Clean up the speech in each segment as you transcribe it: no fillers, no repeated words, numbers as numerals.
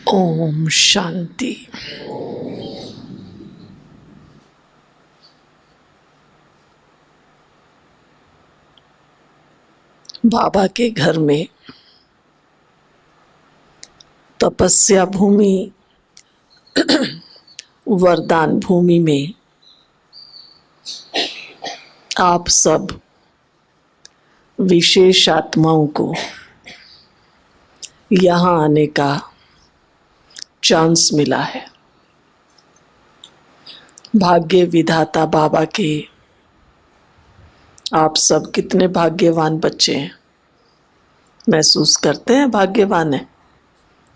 ओम शांति। बाबा के घर में तपस्या भूमि वरदान भूमि में आप सब विशेष आत्माओं को यहाँ आने का चांस मिला है। भाग्य विधाता बाबा के आप सब कितने भाग्यवान बच्चे हैं। महसूस करते हैं भाग्यवान है?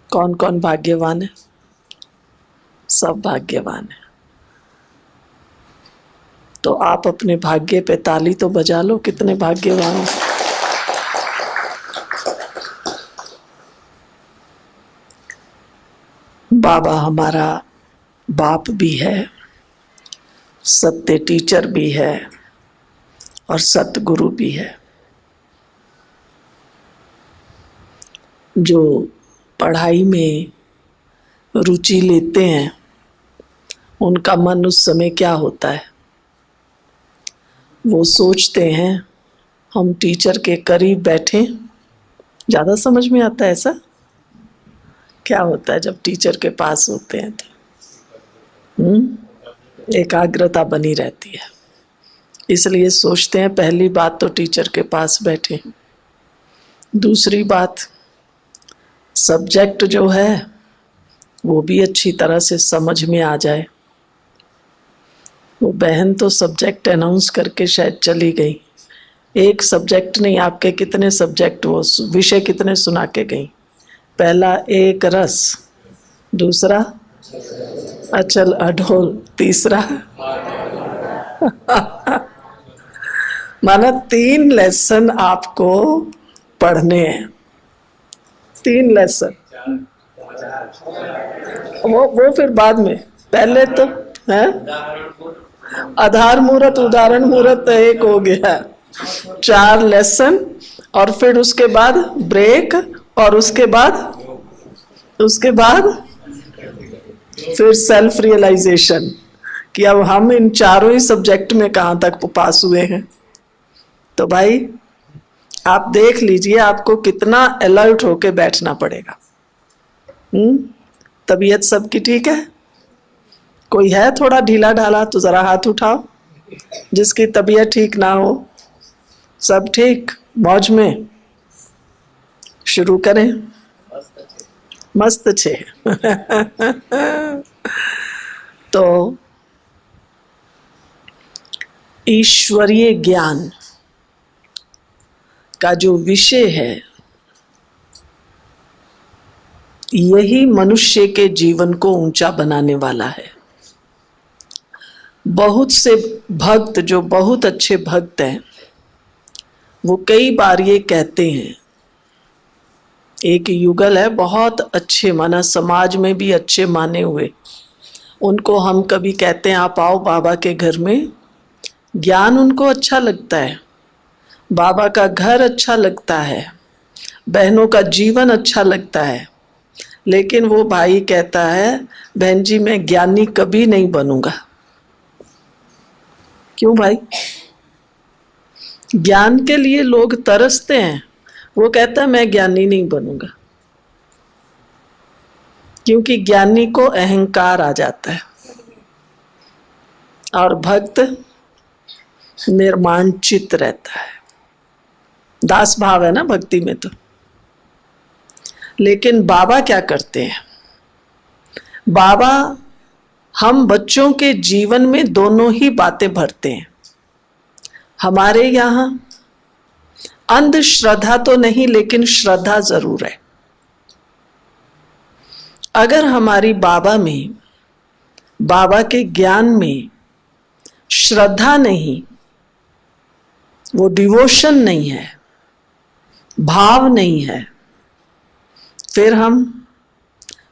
कौन कौन भाग्यवान है? सब भाग्यवान है। तो आप अपने भाग्य पे ताली तो बजा लो, कितने भाग्यवान हैं। बाबा हमारा बाप भी है, सत्य टीचर भी है और सतगुरु भी है। जो पढ़ाई में रुचि लेते हैं उनका मन उस समय क्या होता है? वो सोचते हैं हम टीचर के करीब बैठें। ज़्यादा समझ में आता है ऐसा? क्या होता है जब टीचर के पास होते हैं तो एकाग्रता बनी रहती है। इसलिए सोचते हैं पहली बात तो टीचर के पास बैठे। दूसरी बात, सब्जेक्ट जो है वो भी अच्छी तरह से समझ में आ जाए। वो बहन तो सब्जेक्ट अनाउंस करके शायद चली गई। एक सब्जेक्ट नहीं, आपके कितने सब्जेक्ट, वो विषय कितने सुना के गई? पहला एक रस, दूसरा अचल अढोल, तीसरा माना 3 लेसन आपको पढ़ने हैं। 3 लेसन, वो फिर बाद में। पहले तो है आधार मूर्त, उदाहरण मूर्त तो एक हो गया, 4 लेसन और फिर उसके बाद ब्रेक और उसके बाद फिर सेल्फ रियलाइजेशन कि अब हम इन चारों ही सब्जेक्ट में कहाँ तक पास हुए हैं। तो भाई आप देख लीजिए आपको कितना अलर्ट होके बैठना पड़ेगा। तबीयत सबकी ठीक है? कोई है थोड़ा ढीला ढाला तो जरा हाथ उठाओ। जिसकी तबीयत ठीक ना हो, सब ठीक, मौज में। शुरू करें। मस्त छे तो ईश्वरीय ज्ञान का जो विषय है यही मनुष्य के जीवन को ऊंचा बनाने वाला है। बहुत से भक्त जो बहुत अच्छे भक्त हैं वो कई बार ये कहते हैं, एक युगल है बहुत अच्छे, माना समाज में भी अच्छे माने हुए, उनको हम कभी कहते हैं आप आओ बाबा के घर में। ज्ञान उनको अच्छा लगता है, बाबा का घर अच्छा लगता है, बहनों का जीवन अच्छा लगता है, लेकिन वो भाई कहता है बहन जी मैं ज्ञानी कभी नहीं बनूंगा। क्यों भाई? ज्ञान के लिए लोग तरसते हैं, वो कहता है मैं ज्ञानी नहीं बनूंगा, क्योंकि ज्ञानी को अहंकार आ जाता है और भक्त निर्माण चित्त रहता है। दास भाव है ना भक्ति में तो। लेकिन बाबा क्या करते हैं? बाबा हम बच्चों के जीवन में दोनों ही बातें भरते हैं। हमारे यहाँ अंधश्रद्धा तो नहीं, लेकिन श्रद्धा जरूर है। अगर हमारी बाबा में, बाबा के ज्ञान में श्रद्धा नहीं, वो डिवोशन नहीं है, भाव नहीं है, फिर हम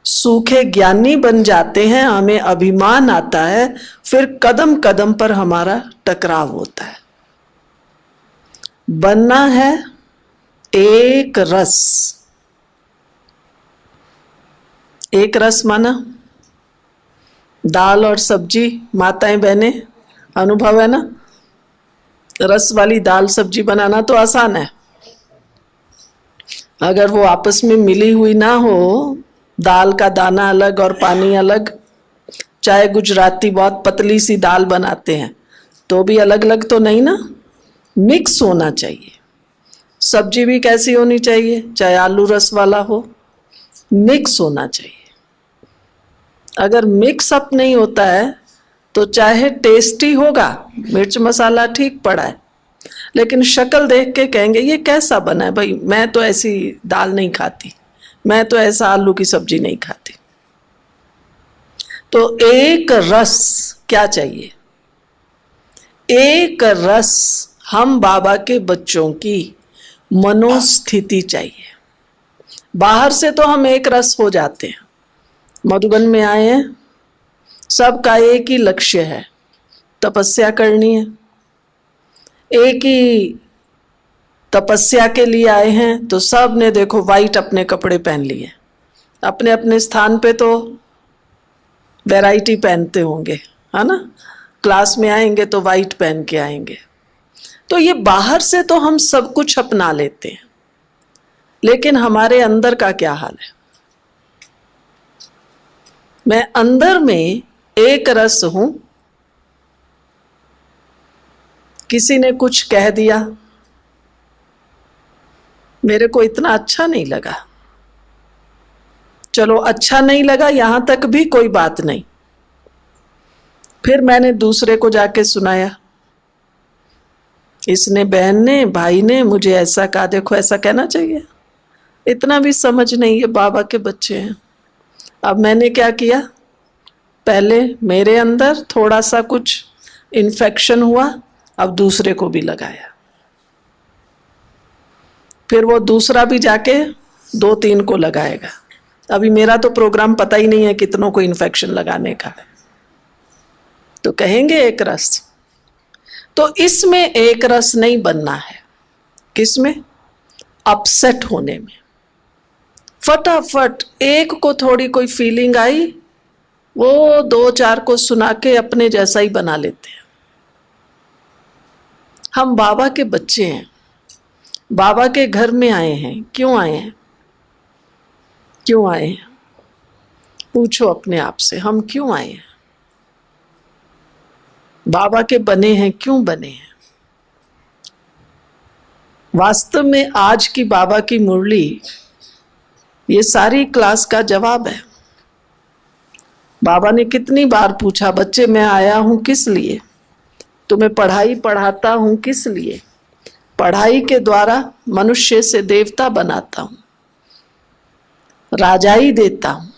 सूखे ज्ञानी बन जाते हैं, हमें अभिमान आता है, फिर कदम कदम पर हमारा टकराव होता है। बनना है एक रस, एक रस माना, दाल और सब्जी, माताएं बहनें अनुभव है ना, रस वाली दाल सब्जी बनाना तो आसान है। अगर वो आपस में मिली हुई ना हो, दाल का दाना अलग और पानी अलग, चाहे गुजराती बहुत पतली सी दाल बनाते हैं तो भी अलग अलग तो नहीं ना, मिक्स होना चाहिए। सब्जी भी कैसी होनी चाहिए, चाहे आलू रस वाला हो, मिक्स होना चाहिए। अगर मिक्स अप नहीं होता है तो चाहे टेस्टी होगा, मिर्च मसाला ठीक पड़ा है, लेकिन शक्ल देख के कहेंगे ये कैसा बना है भाई, मैं तो ऐसी दाल नहीं खाती, मैं तो ऐसा आलू की सब्जी नहीं खाती। तो एक रस क्या चाहिए, एक रस हम बाबा के बच्चों की मनोस्थिति चाहिए। बाहर से तो हम एक रस हो जाते हैं। मधुबन में आए हैं, सबका एक ही लक्ष्य है, तपस्या करनी है, एक ही तपस्या के लिए आए हैं, तो सब ने देखो वाइट अपने कपड़े पहन लिए। अपने अपने स्थान पे तो वैरायटी पहनते होंगे, है ना, क्लास में आएंगे तो वाइट पहन के आएंगे। तो ये बाहर से तो हम सब कुछ अपना लेते हैं, लेकिन हमारे अंदर का क्या हाल है। मैं अंदर में एक रस हूं, किसी ने कुछ कह दिया, मेरे को इतना अच्छा नहीं लगा, चलो अच्छा नहीं लगा यहां तक भी कोई बात नहीं, फिर मैंने दूसरे को जाके सुनाया, इसने, बहन ने, भाई ने मुझे ऐसा कहा, देखो ऐसा कहना चाहिए, इतना भी समझ नहीं है, बाबा के बच्चे हैं। अब मैंने क्या किया, पहले मेरे अंदर थोड़ा सा कुछ इन्फेक्शन हुआ, अब दूसरे को भी लगाया, फिर वो दूसरा भी जाके 2-3 को लगाएगा। अभी मेरा तो प्रोग्राम पता ही नहीं है कितनों को इन्फेक्शन लगाने का है, तो कहेंगे एक रस। तो इसमें एक रस नहीं बनना है, किसमें, अपसेट होने में। फटाफट एक को थोड़ी कोई फीलिंग आई, वो 2-4 को सुना के अपने जैसा ही बना लेते हैं। हम बाबा के बच्चे हैं, बाबा के घर में आए हैं, क्यों आए हैं, क्यों आए हैं, पूछो अपने आप से, हम क्यों आए हैं, बाबा के बने हैं, क्यों बने हैं। वास्तव में आज की बाबा की मुरली ये सारी क्लास का जवाब है। बाबा ने कितनी बार पूछा, बच्चे मैं आया हूं किस लिए, तुम्हें पढ़ाई पढ़ाता हूं किस लिए, पढ़ाई के द्वारा मनुष्य से देवता बनाता हूं, राजाई देता हूं।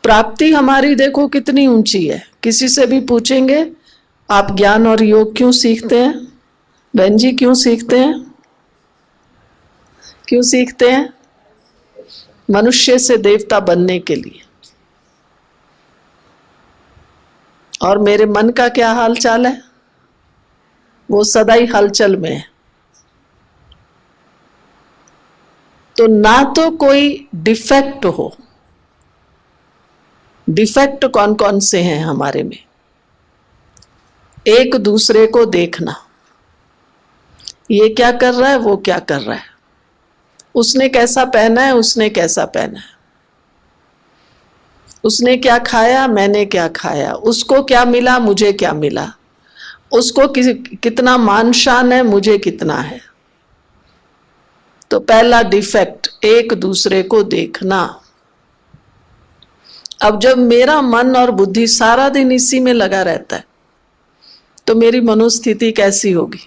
प्राप्ति हमारी देखो कितनी ऊंची है। किसी से भी पूछेंगे आप ज्ञान और योग क्यों सीखते हैं, बहन जी क्यों सीखते हैं, क्यों सीखते हैं, मनुष्य से देवता बनने के लिए। और मेरे मन का क्या हाल चाल है, वो सदा ही हलचल में है। तो ना तो कोई डिफेक्ट हो, डिफेक्ट कौन कौन से हैं हमारे में, एक दूसरे को देखना, ये क्या कर रहा है, वो क्या कर रहा है, उसने कैसा पहना है, उसने कैसा पहना है, उसने क्या खाया, मैंने क्या खाया, उसको क्या मिला, मुझे क्या मिला, उसको कितना मान शान है, मुझे कितना है। तो पहला डिफेक्ट, एक दूसरे को देखना। अब जब मेरा मन और बुद्धि सारा दिन इसी में लगा रहता है तो मेरी मनोस्थिति कैसी होगी,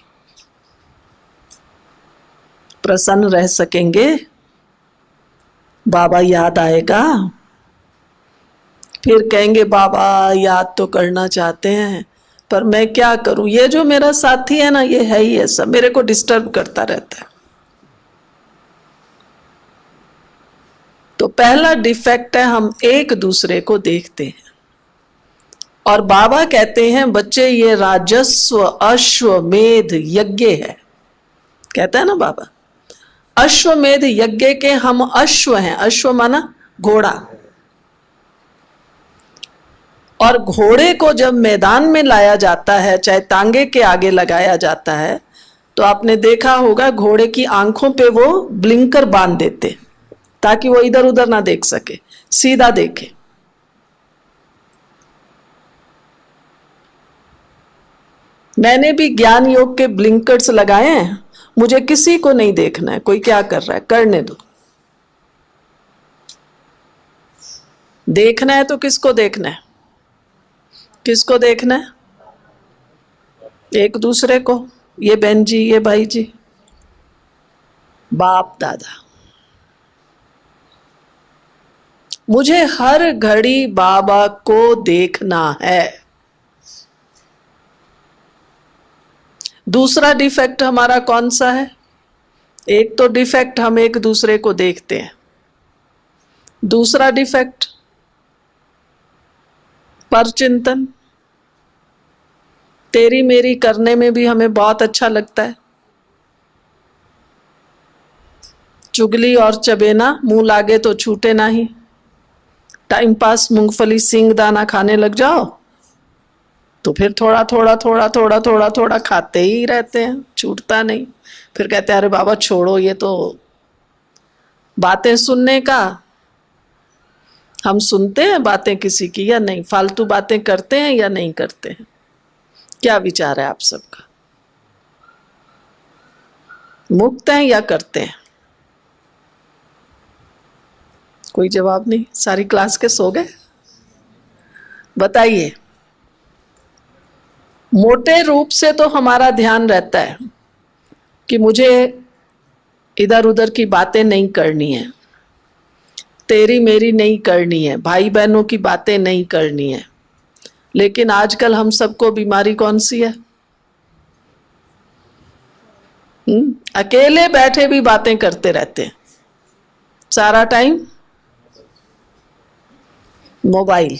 प्रसन्न रह सकेंगे, बाबा याद आएगा, फिर कहेंगे बाबा याद तो करना चाहते हैं पर मैं क्या करूं, ये जो मेरा साथी है ना ये है ही ऐसा, मेरे को डिस्टर्ब करता रहता है। तो पहला डिफेक्ट है हम एक दूसरे को देखते हैं। और बाबा कहते हैं बच्चे ये राजस्व अश्वमेध यज्ञ है, कहता है ना बाबा, अश्वमेध यज्ञ के हम अश्व हैं, अश्व माना घोड़ा। और घोड़े को जब मैदान में लाया जाता है, चाहे तांगे के आगे लगाया जाता है, तो आपने देखा होगा घोड़े की आंखों पे वो ब्लिंकर बांध देते ताकि वो इधर उधर ना देख सके, सीधा देखे। मैंने भी ज्ञान योग के ब्लिंकर्स लगाए हैं, मुझे किसी को नहीं देखना है कोई क्या कर रहा है, करने दो। देखना है तो किसको देखना है, किसको देखना है? एक दूसरे को, ये बहन जी, ये भाई जी, बाप दादा। मुझे हर घड़ी बाबा को देखना है। दूसरा डिफेक्ट हमारा कौन सा है? एक तो डिफेक्ट हम एक दूसरे को देखते हैं, दूसरा डिफेक्ट परचिंतन। तेरी मेरी करने में भी हमें बहुत अच्छा लगता है। चुगली और चबेना, मुंह लागे तो छूटे नहीं। टाइम पास मूंगफली सिंग दाना खाने लग जाओ तो फिर थोड़ा थोड़ा थोड़ा थोड़ा थोड़ा थोड़ा खाते ही रहते हैं, छूटता नहीं। फिर कहते हैं अरे बाबा छोड़ो, ये तो बातें सुनने का। हम सुनते हैं बातें किसी की या नहीं? फालतू बातें करते हैं या नहीं करते हैं? क्या विचार है आप सबका? मुक्त हैं या करते हैं? कोई जवाब नहीं, सारी क्लास के सो गए। बताइए। मोटे रूप से तो हमारा ध्यान रहता है कि मुझे इधर उधर की बातें नहीं करनी है, तेरी मेरी नहीं करनी है, भाई बहनों की बातें नहीं करनी है। लेकिन आजकल हम सबको बीमारी कौन सी है? अकेले बैठे भी बातें करते रहते हैं सारा टाइम। मोबाइल,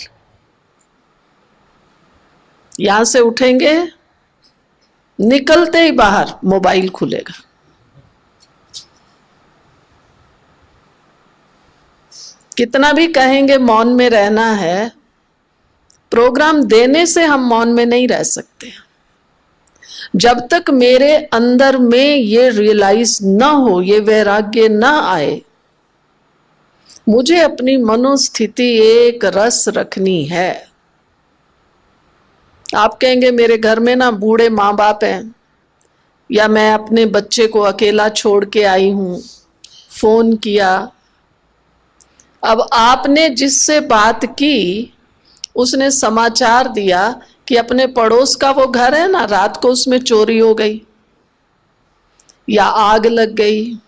यहां से उठेंगे, निकलते ही बाहर मोबाइल खुलेगा। कितना भी कहेंगे मौन में रहना है, प्रोग्राम देने से हम मौन में नहीं रह सकते। जब तक मेरे अंदर में ये रियलाइज न हो, ये वैराग्य न आए, मुझे अपनी मनोस्थिति एक रस रखनी है। आप कहेंगे मेरे घर में ना बूढ़े माँ बाप हैं, या मैं अपने बच्चे को अकेला छोड़ के आई हूं, फोन किया। अब आपने जिससे बात की उसने समाचार दिया कि अपने पड़ोस का वो घर है ना, रात को उसमें चोरी हो गई, या आग लग गई,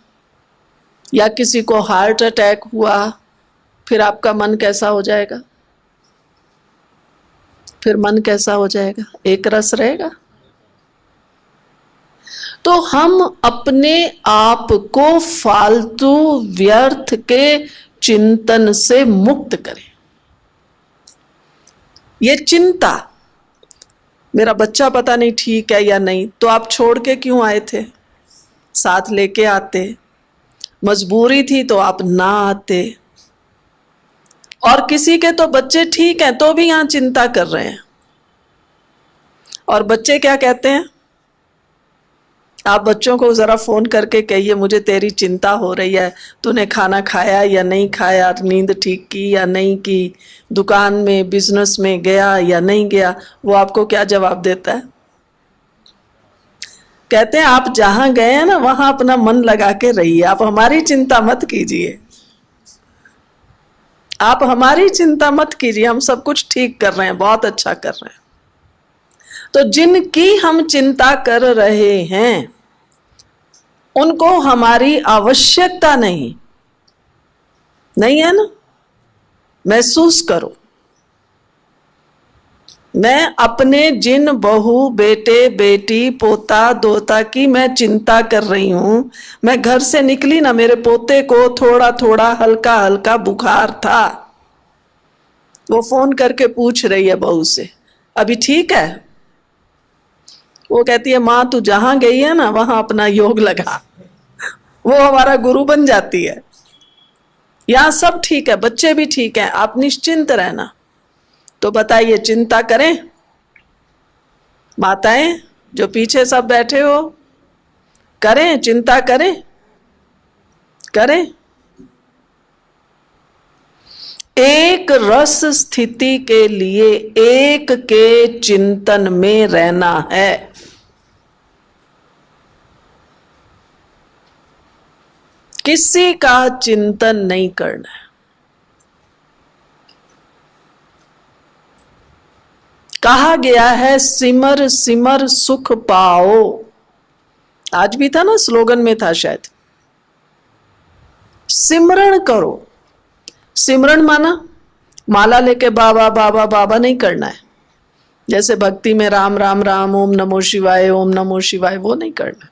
या किसी को हार्ट अटैक हुआ। फिर आपका मन कैसा हो जाएगा? फिर मन कैसा हो जाएगा? एक रस रहेगा? तो हम अपने आप को फालतू व्यर्थ के चिंतन से मुक्त करें। ये चिंता, मेरा बच्चा पता नहीं ठीक है या नहीं, तो आप छोड़ के क्यों आए थे? साथ लेके आते। मजबूरी थी तो आप ना आते। और किसी के तो बच्चे ठीक हैं तो भी यहां चिंता कर रहे हैं। और बच्चे क्या कहते हैं? आप बच्चों को जरा फोन करके कहिए मुझे तेरी चिंता हो रही है, तूने खाना खाया या नहीं खाया, नींद ठीक की या नहीं की, दुकान में बिजनेस में गया या नहीं गया। वो आपको क्या जवाब देता है? कहते हैं आप जहां गए हैं ना वहां अपना मन लगा के रहिए, आप हमारी चिंता मत कीजिए, आप हमारी चिंता मत कीजिए, हम सब कुछ ठीक कर रहे हैं, बहुत अच्छा कर रहे हैं। तो जिनकी हम चिंता कर रहे हैं उनको हमारी आवश्यकता नहीं है ना। महसूस करो, मैं अपने जिन बहू बेटे बेटी पोता दोता की मैं चिंता कर रही हूं। मैं घर से निकली ना, मेरे पोते को थोड़ा थोड़ा हल्का हल्का बुखार था, वो फोन करके पूछ रही है बहू से अभी ठीक है? वो कहती है माँ तू जहां गई है ना वहां अपना योग लगा, वो हमारा गुरु बन जाती है। यहां सब ठीक है, बच्चे भी ठीक हैं, आप निश्चिंत रहना। तो बताइए, चिंता करें? माताएं जो पीछे सब बैठे हो, करें चिंता? करें करें। एक रस स्थिति के लिए एक के चिंतन में रहना है। किसी का चिंतन नहीं करना है। कहा गया है सिमर सिमर सुख पाओ। आज भी था ना, स्लोगन में था शायद, सिमरण करो। सिमरण माना माला लेके बाबा बाबा बाबा नहीं करना है। जैसे भक्ति में राम राम राम, ओम नमो शिवाय ओम नमो शिवाय, वो नहीं करना।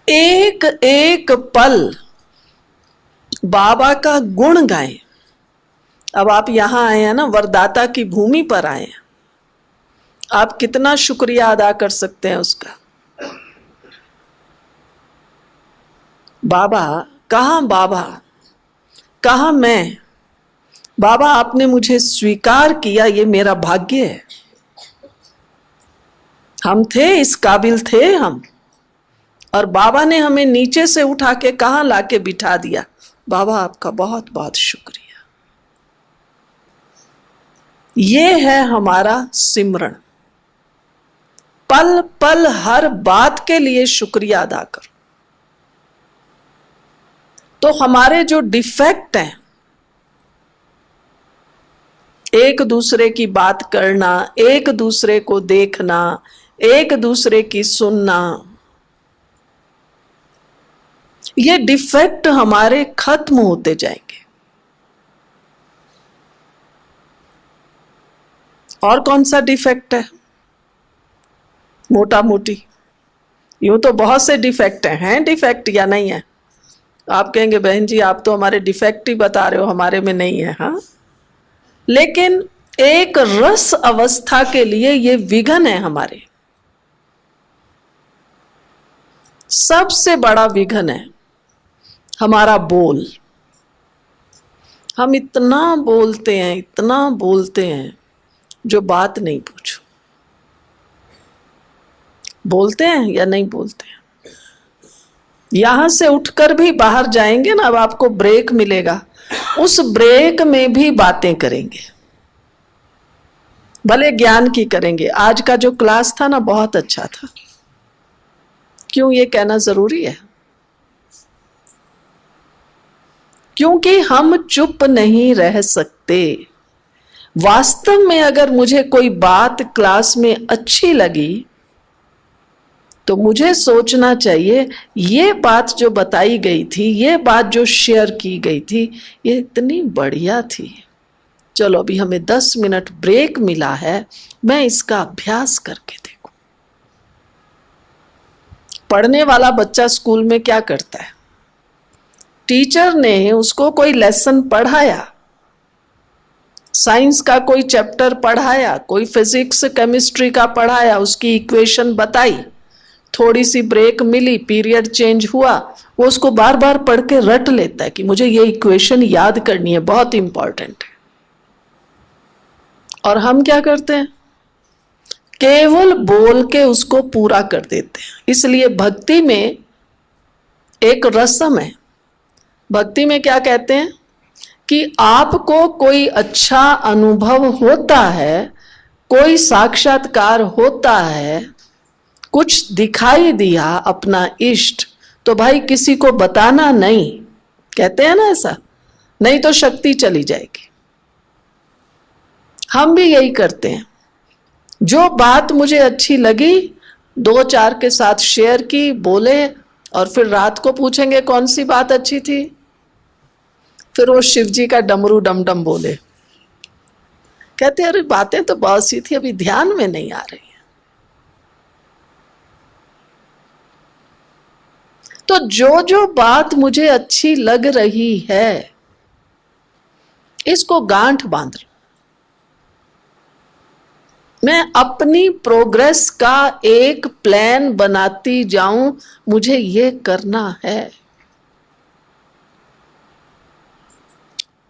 एक एक पल बाबा का गुण गाएं। अब आप यहां आए हैं ना, वरदाता की भूमि पर आए हैं, आप कितना शुक्रिया अदा कर सकते हैं उसका। बाबा कहां, बाबा कहां मैं? बाबा आपने मुझे स्वीकार किया, ये मेरा भाग्य है। हम थे, इस काबिल थे हम, और बाबा ने हमें नीचे से उठा के कहां लाके बिठा दिया। बाबा आपका बहुत बहुत शुक्रिया। ये है हमारा सिमरण। पल पल हर बात के लिए शुक्रिया अदा करो। तो हमारे जो डिफेक्ट हैं, एक दूसरे की बात करना, एक दूसरे को देखना, एक दूसरे की सुनना, ये डिफेक्ट हमारे खत्म होते जाएंगे। और कौन सा डिफेक्ट है? मोटा मोटी यूं तो बहुत से डिफेक्ट हैं डिफेक्ट या नहीं है? आप कहेंगे बहन जी आप तो हमारे डिफेक्ट ही बता रहे हो, हमारे में नहीं है। हाँ, लेकिन एक रस अवस्था के लिए ये विघन है हमारे। सबसे बड़ा विघन है हमारा बोल। हम इतना बोलते हैं, इतना बोलते हैं, जो बात नहीं पूछो। बोलते हैं या नहीं बोलते हैं? यहां से उठकर भी बाहर जाएंगे ना, अब आपको ब्रेक मिलेगा, उस ब्रेक में भी बातें करेंगे, भले ज्ञान की करेंगे। आज का जो क्लास था ना, बहुत अच्छा था। क्यों ये कहना जरूरी है? क्योंकि हम चुप नहीं रह सकते। वास्तव में अगर मुझे कोई बात क्लास में अच्छी लगी तो मुझे सोचना चाहिए ये बात जो बताई गई थी, ये बात जो शेयर की गई थी, ये इतनी बढ़िया थी। चलो अभी हमें 10 मिनट ब्रेक मिला है, मैं इसका अभ्यास करके देखूं। पढ़ने वाला बच्चा स्कूल में क्या करता है? टीचर ने उसको कोई लेसन पढ़ाया, साइंस का कोई चैप्टर पढ़ाया, कोई फिजिक्स केमिस्ट्री का पढ़ाया, उसकी इक्वेशन बताई, थोड़ी सी ब्रेक मिली, पीरियड चेंज हुआ, वो उसको बार बार पढ़ के रट लेता है कि मुझे ये इक्वेशन याद करनी है, बहुत इंपॉर्टेंट है। और हम क्या करते हैं? केवल बोल के उसको पूरा कर देते हैं। इसलिए भक्ति में एक रस्म है। भक्ति में क्या कहते हैं कि आपको कोई अच्छा अनुभव होता है, कोई साक्षात्कार होता है, कुछ दिखाई दिया अपना इष्ट, तो भाई किसी को बताना नहीं। कहते हैं ना ऐसा, नहीं तो शक्ति चली जाएगी। हम भी यही करते हैं। जो बात मुझे अच्छी लगी 2-4 के साथ शेयर की, बोले, और फिर रात को पूछेंगे कौन सी बात अच्छी थी, फिर वो शिव जी का डमरू डम डम बोले, कहते अरे बातें तो बहुत सी थी, अभी ध्यान में नहीं आ रही है। तो जो जो बात मुझे अच्छी लग रही है, इसको गांठ बांध लो। मैं अपनी प्रोग्रेस का एक प्लान बनाती जाऊं, मुझे ये करना है।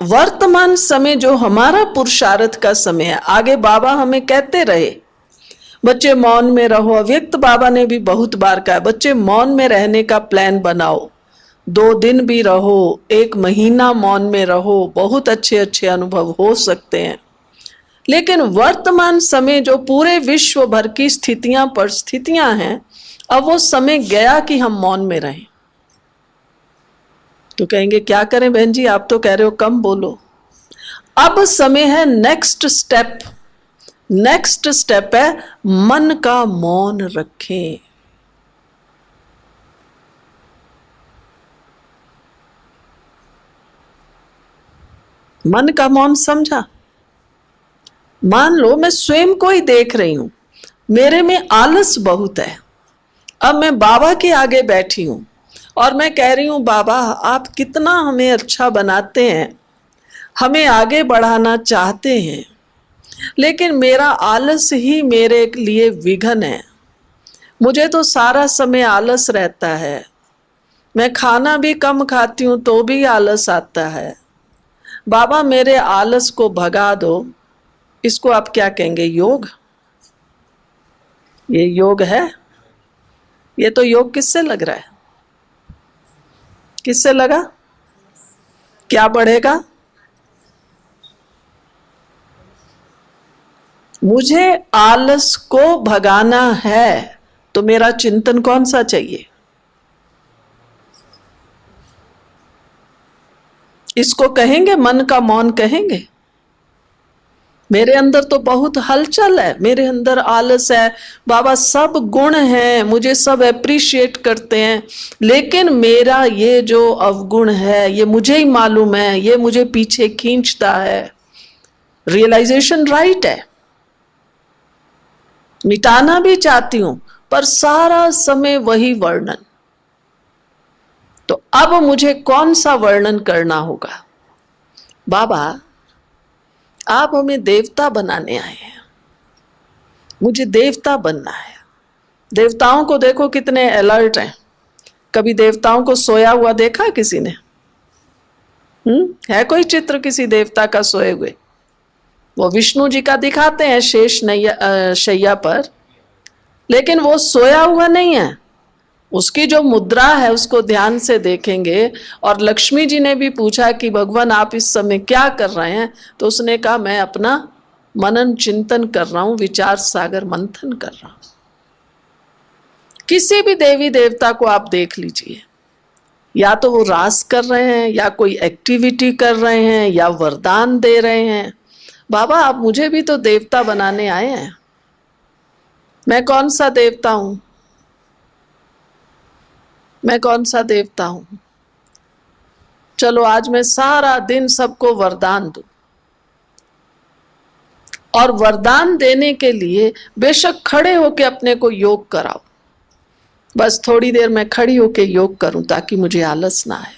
वर्तमान समय जो हमारा पुरुषार्थ का समय है, आगे बाबा हमें कहते रहे बच्चे मौन में रहो। अव्यक्त बाबा ने भी बहुत बार कहा बच्चे मौन में रहने का प्लान बनाओ, 2 दिन भी रहो, 1 महीना मौन में रहो, बहुत अच्छे अच्छे अनुभव हो सकते हैं। लेकिन वर्तमान समय जो पूरे विश्व भर की परिस्थितियां हैं, अब वो समय गया कि हम मौन में रहें। तो कहेंगे क्या करें बहन जी, आप तो कह रहे हो कम बोलो। अब समय है नेक्स्ट स्टेप। नेक्स्ट स्टेप है मन का मौन रखें। मन का मौन समझा? मान लो मैं स्वयं को ही देख रही हूं, मेरे में आलस बहुत है। अब मैं बाबा के आगे बैठी हूं और मैं कह रही हूं बाबा आप कितना हमें अच्छा बनाते हैं, हमें आगे बढ़ाना चाहते हैं, लेकिन मेरा आलस ही मेरे लिए विघन है। मुझे तो सारा समय आलस रहता है, मैं खाना भी कम खाती हूं तो भी आलस आता है। बाबा मेरे आलस को भगा दो। इसको आप क्या कहेंगे? योग? ये योग है? ये तो योग किससे लग रहा है? किससे लगा? क्या बढ़ेगा? मुझे आलस को भगाना है तो मेरा चिंतन कौन सा चाहिए? इसको कहेंगे मन का मौन कहेंगे। मेरे अंदर तो बहुत हलचल है, मेरे अंदर आलस है, बाबा सब गुण हैं, मुझे सब एप्रिशिएट करते हैं, लेकिन मेरा ये जो अवगुण है ये मुझे ही मालूम है, ये मुझे पीछे खींचता है। रियलाइजेशन राइट है, मिटाना भी चाहती हूं, पर सारा समय वही वर्णन। तो अब मुझे कौन सा वर्णन करना होगा? बाबा आप हमें देवता बनाने आए हैं, मुझे देवता बनना है। देवताओं को देखो कितने अलर्ट हैं। कभी देवताओं को सोया हुआ देखा किसी ने? है कोई चित्र किसी देवता का सोए हुए? वो विष्णु जी का दिखाते हैं शेष शैया पर, लेकिन वो सोया हुआ नहीं है। उसकी जो मुद्रा है उसको ध्यान से देखेंगे। और लक्ष्मी जी ने भी पूछा कि भगवान आप इस समय क्या कर रहे हैं? तो उसने कहा मैं अपना मनन चिंतन कर रहा हूं, विचार सागर मंथन कर रहा हूं। किसी भी देवी देवता को आप देख लीजिए, या तो वो रास कर रहे हैं, या कोई एक्टिविटी कर रहे हैं, या वरदान दे रहे हैं। बाबा आप मुझे भी तो देवता बनाने आए हैं, मैं कौन सा देवता हूं? मैं कौन सा देवता हूं? चलो आज मैं सारा दिन सबको वरदान दूं, और वरदान देने के लिए बेशक खड़े होके अपने को योग कराओ। बस थोड़ी देर मैं खड़ी होके योग करूं ताकि मुझे आलस ना आए,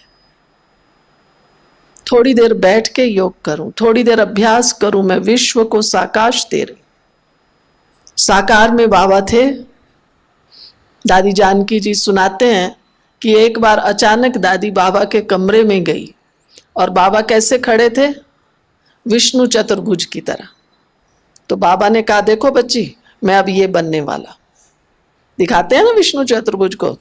थोड़ी देर बैठ के योग करूं, थोड़ी देर अभ्यास करूं। मैं विश्व को साकाश दे रही। साकार में बाबा थे। दादी जानकी जी सुनाते हैं कि एक बार अचानक दादी बाबा के कमरे में गई और बाबा कैसे खड़े थे? विष्णु चतुर्भुज की तरह। तो बाबा ने कहा देखो बच्ची मैं अब ये बनने वाला। दिखाते हैं ना विष्णु चतुर्भुज को,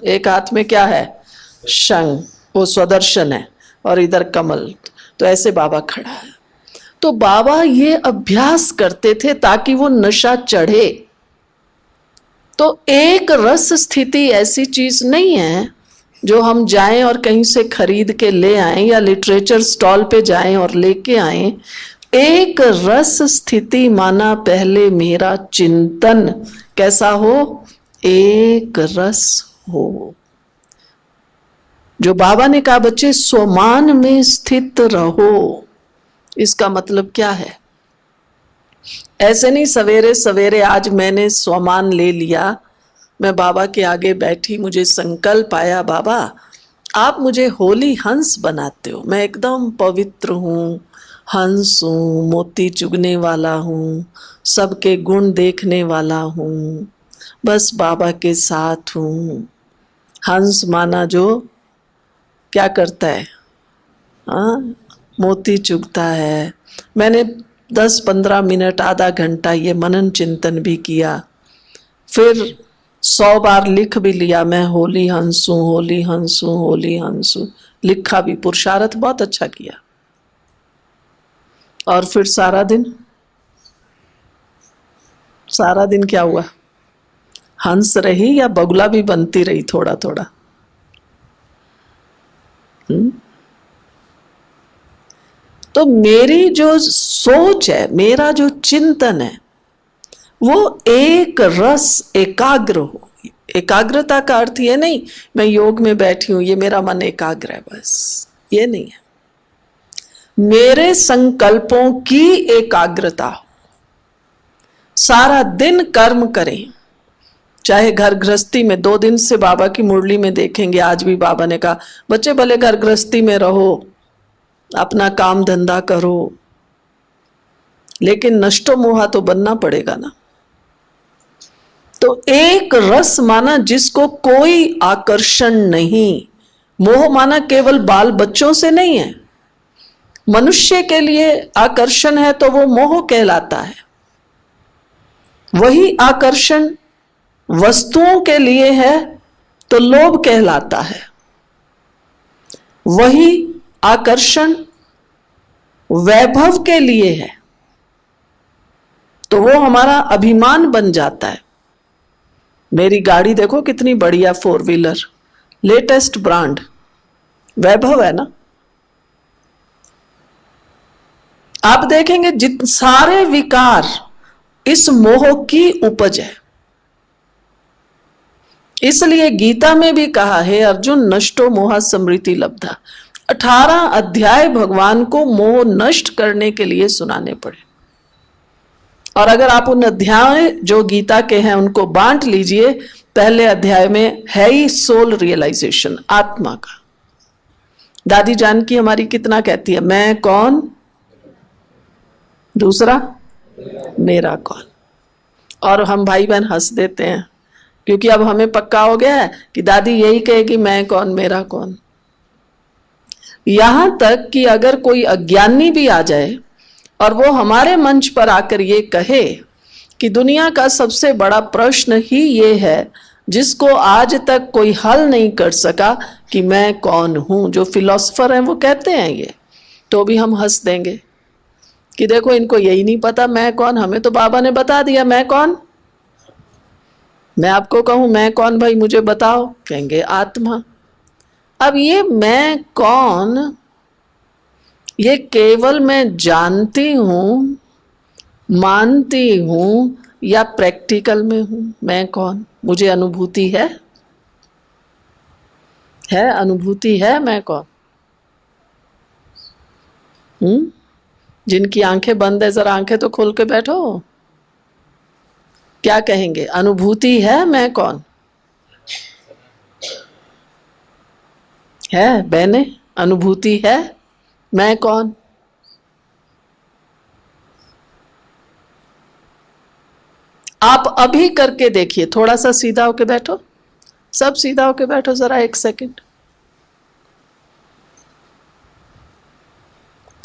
एक हाथ में क्या है? शंख, वो स्वदर्शन है, और इधर कमल। तो ऐसे बाबा खड़ा है। तो बाबा ये अभ्यास करते थे ताकि वो नशा चढ़े। तो एक रस स्थिति ऐसी चीज नहीं है जो हम जाएं और कहीं से खरीद के ले आएं, या लिटरेचर स्टॉल पे जाएं और लेके आएं। एक रस स्थिति माना पहले मेरा चिंतन कैसा हो? एक रस हो। जो बाबा ने कहा बच्चे स्वमान में स्थित रहो, इसका मतलब क्या है? ऐसे नहीं सवेरे सवेरे आज मैंने स्वमान ले लिया, मैं बाबा के आगे बैठी, मुझे संकल्प आया बाबा आप मुझे होली हंस बनाते हो, मैं एकदम पवित्र हूँ, हंस हूँ, मोती चुगने वाला हूँ, सबके गुण देखने वाला हूँ, बस बाबा के साथ हूँ। हंस माना जो क्या करता है, हाँ, मोती चुगता है। मैंने 10-15 मिनट, आधा घंटा ये मनन चिंतन भी किया, फिर 100 बार लिख भी लिया, मैं होली हंस हूँ, होली हंस हूँ, होली हंस हूँ, लिखा भी, पुरुषार्थ बहुत अच्छा किया। और फिर सारा दिन क्या हुआ, हंस रही या बगुला भी बनती रही थोड़ा थोड़ा। तो मेरी जो सोच है, मेरा जो चिंतन है, वो एक रस एकाग्र हो। एकाग्रता का अर्थ ये नहीं मैं योग में बैठी हूं, ये मेरा मन एकाग्र है, बस ये नहीं है। मेरे संकल्पों की एकाग्रता हो। सारा दिन कर्म करें, चाहे घर गृहस्थी में, 2 दिन से बाबा की मुरली में देखेंगे, आज भी बाबा ने कहा बच्चे भले घर गृहस्थी में रहो, अपना काम धंधा करो, लेकिन नष्टो मोहा तो बनना पड़ेगा ना। तो एक रस माना जिसको कोई आकर्षण नहीं। मोह माना केवल बाल बच्चों से नहीं है। मनुष्य के लिए आकर्षण है तो वो मोह कहलाता है। वही आकर्षण वस्तुओं के लिए है तो लोभ कहलाता है। वही आकर्षण वैभव के लिए है तो वो हमारा अभिमान बन जाता है। मेरी गाड़ी देखो कितनी बढ़िया, 4 व्हीलर, लेटेस्ट ब्रांड, वैभव है ना। आप देखेंगे जित सारे विकार इस मोह की उपज है। इसलिए गीता में भी कहा है अर्जुन नष्टो मोहा समृति लब्धा। 18 अध्याय भगवान को मोह नष्ट करने के लिए सुनाने पड़े। और अगर आप उन अध्याय जो गीता के हैं उनको बांट लीजिए, पहले अध्याय में है ही सोल रियलाइजेशन, आत्मा का। दादी जानकी हमारी कितना कहती है, मैं कौन, दूसरा मेरा कौन। और हम भाई बहन हंस देते हैं क्योंकि अब हमें पक्का हो गया है कि दादी यही कहेगी मैं कौन मेरा कौन। यहां तक कि अगर कोई अज्ञानी भी आ जाए और वो हमारे मंच पर आकर ये कहे कि दुनिया का सबसे बड़ा प्रश्न ही ये है जिसको आज तक कोई हल नहीं कर सका कि मैं कौन हूं, जो फिलोसफर हैं वो कहते हैं ये, तो भी हम हंस देंगे कि देखो इनको यही नहीं पता मैं कौन, हमें तो बाबा ने बता दिया मैं कौन। मैं आपको कहूं मैं कौन भाई मुझे बताओ, कहेंगे आत्मा। अब ये मैं कौन, ये केवल मैं जानती हूं, मानती हूं या प्रैक्टिकल में हूं। मैं कौन, मुझे अनुभूति है अनुभूति है मैं कौन। जिनकी आंखें बंद है जरा आंखें तो खोल के बैठो, क्या कहेंगे, अनुभूति है मैं कौन है। बहने अनुभूति है मैं कौन। आप अभी करके देखिए, थोड़ा सा सीधा होके बैठो, सब सीधा होके बैठो जरा 1 सेकंड।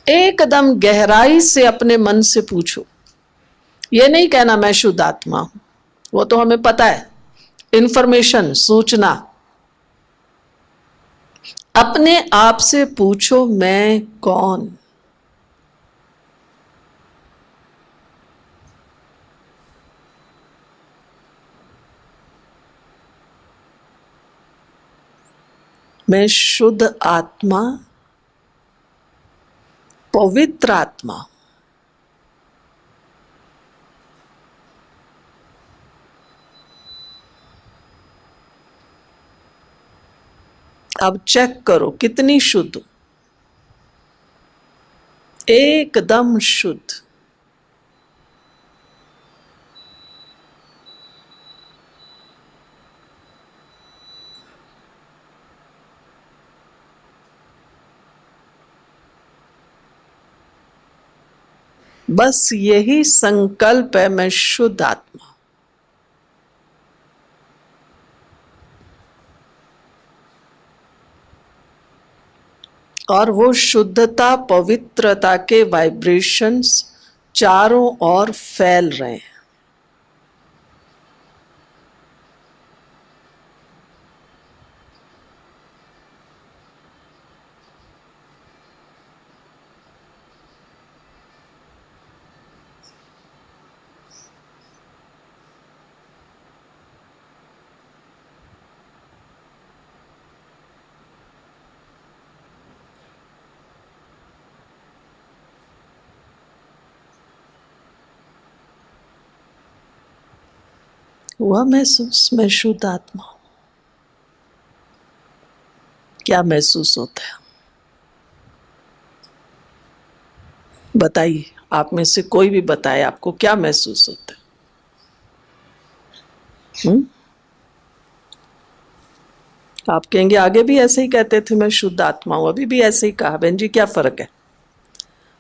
एकदम गहराई से अपने मन से पूछो। ये नहीं कहना मैं शुद्ध आत्मा हूं, वो तो हमें पता है, इंफॉर्मेशन, सूचना। अपने आप से पूछो मैं कौन। मैं शुद्ध आत्मा, पवित्र आत्मा। अब चेक करो कितनी शुद्ध, एकदम शुद्ध। बस यही संकल्प है, मैं शुद्ध आत्मा। और वो शुद्धता, पवित्रता के वाइब्रेशंस चारों ओर फैल रहे हैं। हुआ महसूस, मैं शुद्ध आत्मा हूं? क्या महसूस होता है? बताइए, आप में से कोई भी बताए आपको क्या महसूस होता है? आप कहेंगे आगे भी ऐसे ही कहते थे मैं शुद्ध आत्मा हूं, अभी भी ऐसे ही कहा। बहन जी क्या फर्क है?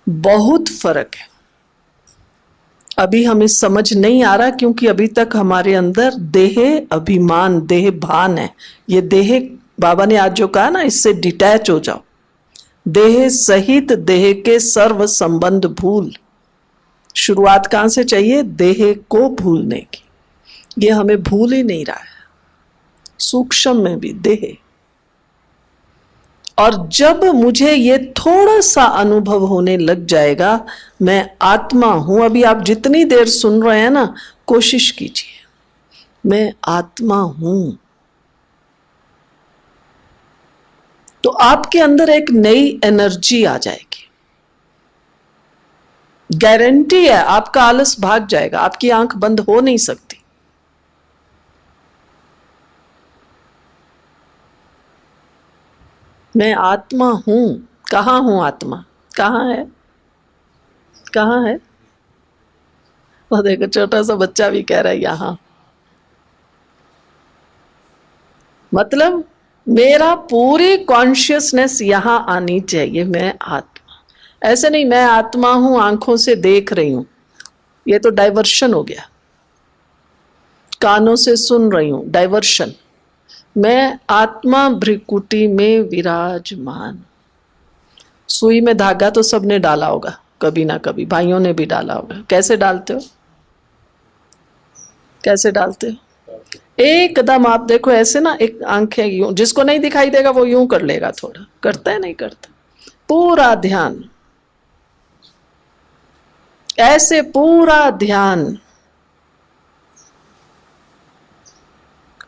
बहुत फर्क है। अभी हमें समझ नहीं आ रहा क्योंकि अभी तक हमारे अंदर देह अभिमान, देह भान है। ये देह, बाबा ने आज जो कहा ना, इससे डिटैच हो जाओ। देह सहित देह के सर्व संबंध भूल। शुरुआत कहां से चाहिए? देह को भूलने की। ये हमें भूल ही नहीं रहा है, सूक्ष्म में भी देह। और जब मुझे ये थोड़ा सा अनुभव होने लग जाएगा मैं आत्मा हूं, अभी आप जितनी देर सुन रहे हैं ना, कोशिश कीजिए, मैं आत्मा हूं, तो आपके अंदर एक नई एनर्जी आ जाएगी। गारंटी है, आपका आलस भाग जाएगा, आपकी आंख बंद हो नहीं सकती। मैं आत्मा हूं। कहां हूं आत्मा? कहां है? कहां है? वो देखो छोटा सा बच्चा भी कह रहा है यहां। मतलब मेरा पूरी कॉन्शियसनेस यहां आनी चाहिए, मैं आत्मा। ऐसे नहीं मैं आत्मा हूं आंखों से देख रही हूं, ये तो डाइवर्शन हो गया। कानों से सुन रही हूं, डाइवर्शन। मैं आत्मा भ्रिकुटी में विराजमान। सुई में धागा तो सबने डाला होगा कभी ना कभी, भाइयों ने भी डाला होगा। कैसे डालते हो? कैसे डालते हो? एकदम आप देखो ऐसे ना, एक आंखें यूं, जिसको नहीं दिखाई देगा वो यूं कर लेगा, थोड़ा करता है, नहीं करता। पूरा ध्यान ऐसे, पूरा ध्यान।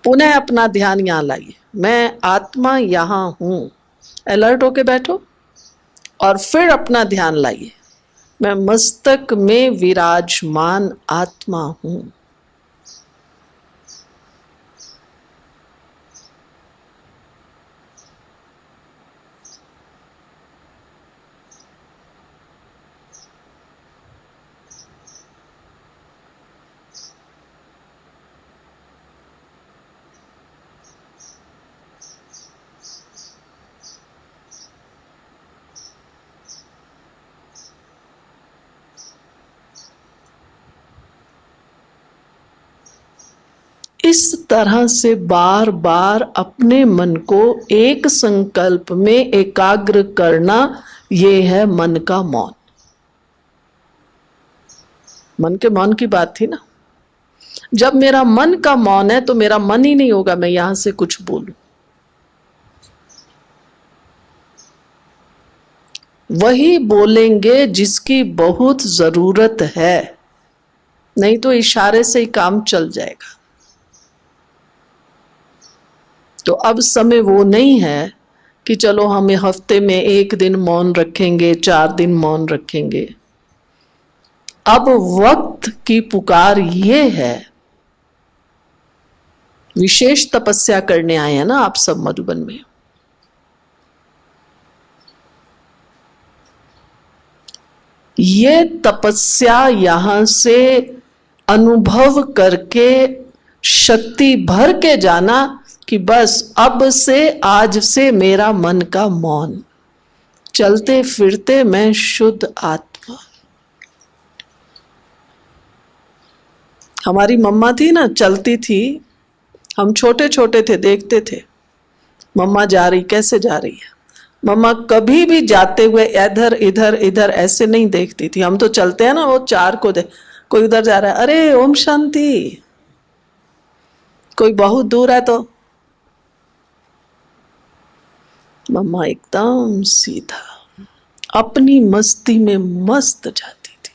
पुनः अपना ध्यान यहां लाइए, मैं आत्मा यहां हूं। अलर्ट होके बैठो और फिर अपना ध्यान लाइए, मैं मस्तक में विराजमान आत्मा हूं। इस तरह से बार बार अपने मन को एक संकल्प में एकाग्र करना, ये है मन का मौन। मन के मौन की बात थी ना। जब मेरा मन का मौन है तो मेरा मन ही नहीं होगा मैं यहां से कुछ बोलूं। वही बोलेंगे जिसकी बहुत जरूरत है, नहीं तो इशारे से ही काम चल जाएगा। तो अब समय वो नहीं है कि चलो हम हफ्ते में एक दिन मौन रखेंगे, 4 दिन मौन रखेंगे। अब वक्त की पुकार ये है। विशेष तपस्या करने आए हैं ना आप सब मधुबन में। ये तपस्या यहां से अनुभव करके शक्ति भर के जाना कि बस अब से, आज से मेरा मन का मौन। चलते फिरते मैं शुद्ध आत्मा। हमारी मम्मा थी ना, चलती थी, हम छोटे छोटे थे, देखते थे मम्मा जा रही, कैसे जा रही है। मम्मा कभी भी जाते हुए इधर इधर इधर ऐसे नहीं देखती थी। हम तो चलते हैं ना, वो चार को दे, कोई उधर जा रहा है, अरे ओम शांति, कोई बहुत दूर है तो मम्मा एकदम सीधा अपनी मस्ती में मस्त जाती थी।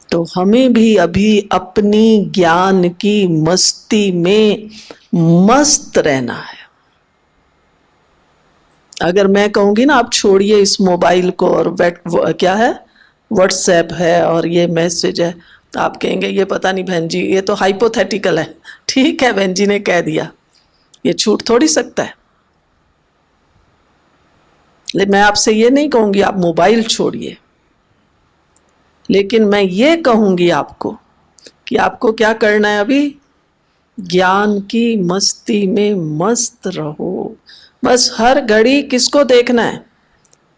तो हमें भी अभी अपनी ज्ञान की मस्ती में मस्त रहना है। अगर मैं कहूंगी ना आप छोड़िए इस मोबाइल को और क्या है, व्हाट्सएप है और ये मैसेज है, तो आप कहेंगे ये पता नहीं बहन जी, ये तो हाइपोथेटिकल है। ठीक है, बहन जी ने कह दिया, ये छूट थोड़ी सकता है। लेकिन मैं आपसे ये नहीं कहूंगी आप मोबाइल छोड़िए, लेकिन मैं ये कहूंगी आपको कि आपको क्या करना है, अभी ज्ञान की मस्ती में मस्त रहो। बस हर घड़ी किसको देखना है?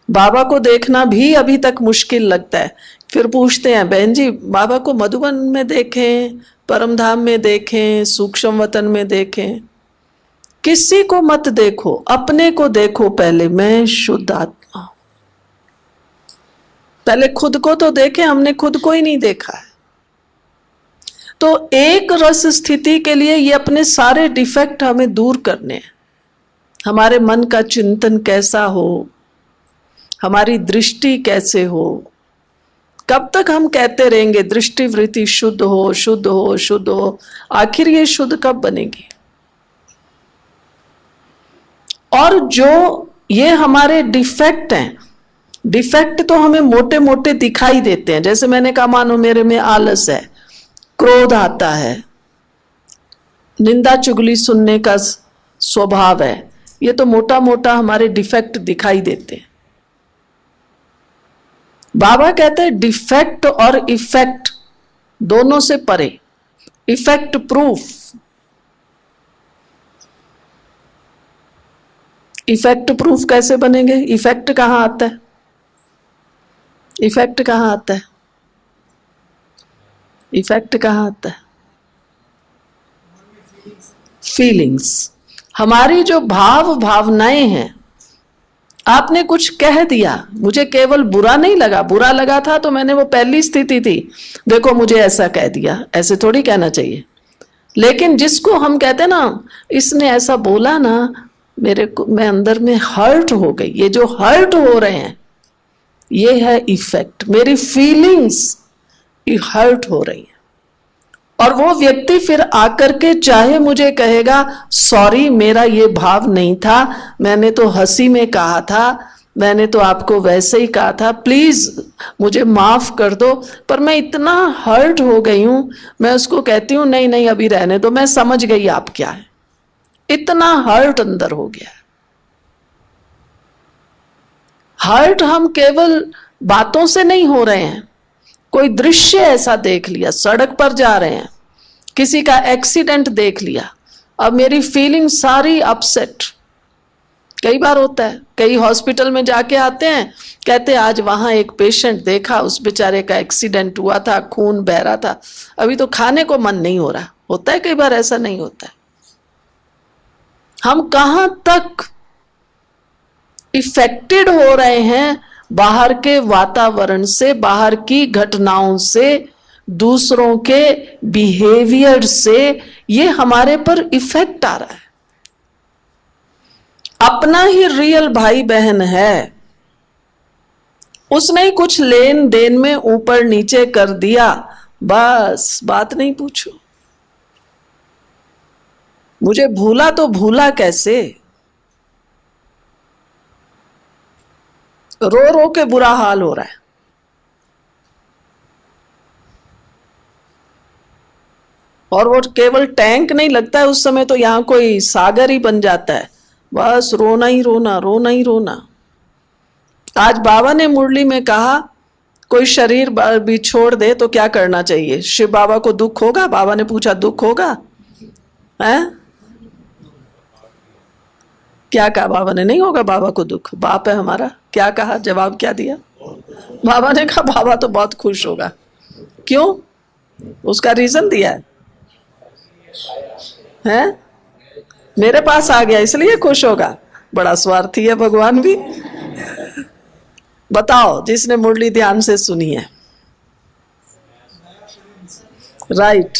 बाबा को देखना भी अभी तक मुश्किल लगता है। फिर पूछते हैं बहन जी बाबा को मधुबन में देखें, परमधाम में देखें, सूक्ष्म वतन में देखें। किसी को मत देखो, अपने को देखो पहले। मैं शुद्ध आत्मा हूं। पहले खुद को तो देखें, हमने खुद को ही नहीं देखा है। तो एक रस स्थिति के लिए ये अपने सारे डिफेक्ट हमें दूर करने हैं। हमारे मन का चिंतन कैसा हो, हमारी दृष्टि कैसे हो। कब तक हम कहते रहेंगे दृष्टि वृत्ति शुद्ध हो, शुद्ध हो, शुद्ध हो? आखिर ये शुद्ध कब बनेगी? और जो ये हमारे डिफेक्ट हैं, डिफेक्ट तो हमें मोटे मोटे दिखाई देते हैं। जैसे मैंने कहा, मानो मेरे में आलस है, क्रोध आता है, निंदा चुगली सुनने का स्वभाव है, ये तो मोटा मोटा हमारे डिफेक्ट दिखाई देते हैं। बाबा कहते हैं डिफेक्ट और इफेक्ट दोनों से परे, इफेक्ट प्रूफ। इफेक्ट प्रूफ कैसे बनेंगे? इफेक्ट कहां आता है? इफेक्ट कहां आता है? इफेक्ट कहां आता है? फीलिंग्स। हमारी जो भावनाएं हैं, आपने कुछ कह दिया, मुझे केवल बुरा नहीं लगा, बुरा लगा था तो मैंने, वो पहली स्थिति थी, देखो मुझे ऐसा कह दिया, ऐसे थोड़ी कहना चाहिए। लेकिन जिसको हम कहते हैं ना, इसने ऐसा बोला ना, मेरे को, मैं अंदर में हर्ट हो गई। ये जो हर्ट हो रहे हैं, ये है इफेक्ट। मेरी फीलिंग्स हर्ट हो रही है। और वो व्यक्ति फिर आकर के चाहे मुझे कहेगा सॉरी, मेरा ये भाव नहीं था, मैंने तो हंसी में कहा था, मैंने तो आपको वैसे ही कहा था, प्लीज मुझे माफ कर दो, पर मैं इतना हर्ट हो गई हूं। मैं उसको कहती हूं नहीं नहीं अभी रहने दो, मैं समझ गई आप क्या है। इतना हर्ट अंदर हो गया। हर्ट हम केवल बातों से नहीं हो रहे हैं। कोई दृश्य ऐसा देख लिया, सड़क पर जा रहे हैं, किसी का एक्सीडेंट देख लिया, अब मेरी फीलिंग सारी अपसेट। कई बार होता है, कई हॉस्पिटल में जाके आते हैं, कहते आज वहां एक पेशेंट देखा, उस बेचारे का एक्सीडेंट हुआ था, खून बह रहा था, अभी तो खाने को मन नहीं हो रहा। होता है कई बार, ऐसा नहीं होता है। हम कहां तक इफेक्टेड हो रहे हैं बाहर के वातावरण से, बाहर की घटनाओं से, दूसरों के बिहेवियर से, ये हमारे पर इफेक्ट आ रहा है। अपना ही रियल भाई बहन है, उसने ही कुछ लेन देन में ऊपर नीचे कर दिया, बस बात नहीं पूछो। मुझे भूला तो भूला कैसे? रो रो के बुरा हाल हो रहा है। और वो केवल टैंक नहीं लगता है उस समय, तो यहां कोई सागर ही बन जाता है, बस रोना ही रोना, रोना ही रोना। आज बाबा ने मुरली में कहा कोई शरीर भी छोड़ दे तो क्या करना चाहिए? शिव बाबा को दुख होगा? बाबा ने पूछा दुख होगा? है क्या कहा बाबा ने? नहीं होगा बाबा को दुख, बाप है हमारा। क्या कहा, जवाब क्या दिया? बाबा ने कहा बाबा तो बहुत खुश होगा। क्यों? उसका रीजन दिया है? मेरे पास आ गया इसलिए खुश होगा। बड़ा स्वार्थी है भगवान भी। बताओ, जिसने मुरली ध्यान से सुनी है। राइट।